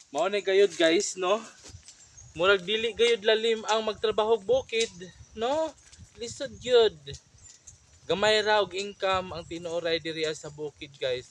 Mao ni gayud guys, no? Murag dili gayud lalim ang magtrabaho og bukid, no? Lisod gyud. Gamay ra og income ang tinuoray diri sa bukid, guys.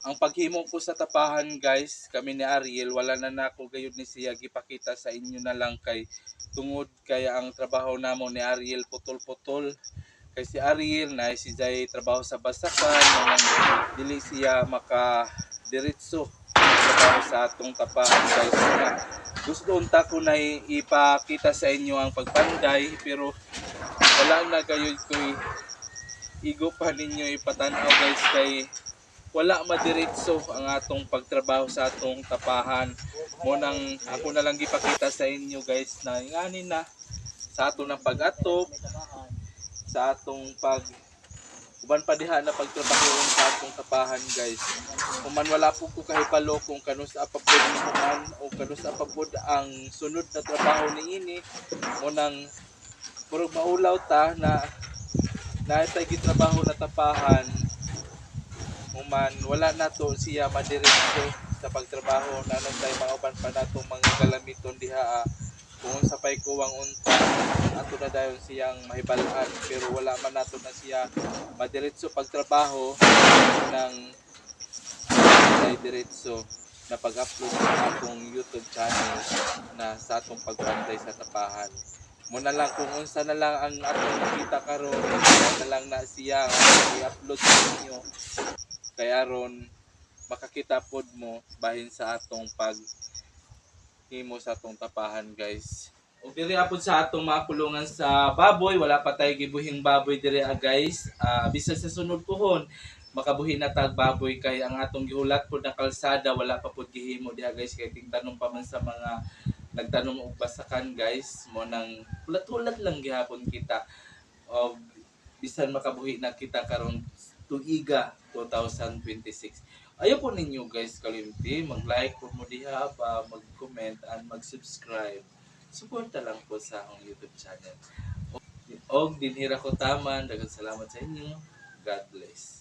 ang paghimo ko sa tapahan guys, kami ni Ariel, wala na nako gayud ni siya gipakita sa inyo na lang kay tungod kaya ang trabaho namo ni Ariel putol-putol. Kay si Ariel na si Jay trabaho sa basakan, nang dili siya maka diretso trabaho sa atong tapahan guys. Nga, gusto unta ko na ipakita sa inyo ang pagpanday pero wala na gayud ko igo pa ninyo ipatanaw guys kay wala madiretso ang atong pagtrabaho sa atong tapahan. Mo nang ako na lang gipakita sa inyo guys na ngani na sa ato ng pag-atop, sa atong pag uban pa diha na pagtrabaho sa atong tapahan guys. Kung man wala po ko kahipalo kung kanusa pa pud man o kanusa pa pud ang sunod na trabaho niini, mo nang murag maulaw ta na naitay gitrabaho na tapahan human wala na to siya madiretso sa pagtrabaho na tayo mga uban pa natong mga galamiton diha kung sa pay kuwang unta ato na dayon siyang mahibalaan pero wala man nato na siya madiretso pagtrabaho ng ay diretso na pag-upload sa atong YouTube channel na sa atong pagpanday sa tapahan. Muna lang kung unsa na lang ang atong nakita karon na lang na siya i-upload sa inyo kaya aron makakita pod mo bahin sa atong pag himo sa atong tapahan guys. Ug diri apod sa atong mga kulungan sa baboy, wala pa tay gibuhing baboy diri guys. Bisan sa sunod pohon makabuhi na tag baboy kay ang atong gihulat pod na kalsada wala pa pod gihimo diha guys kay tingtanom pa man sa mga nagtanom og basakan guys. Mo nang hulat-hulat lang gihapon kita. Og bisan makabuhi na kita karon tuiga 2026. Ayaw po ninyo guys kalimti, mag-like po mo diha pa, mag-comment and mag-subscribe. Suporta lang po sa akong YouTube channel. Og dinhira ko taman, daghang salamat sa inyo. God bless.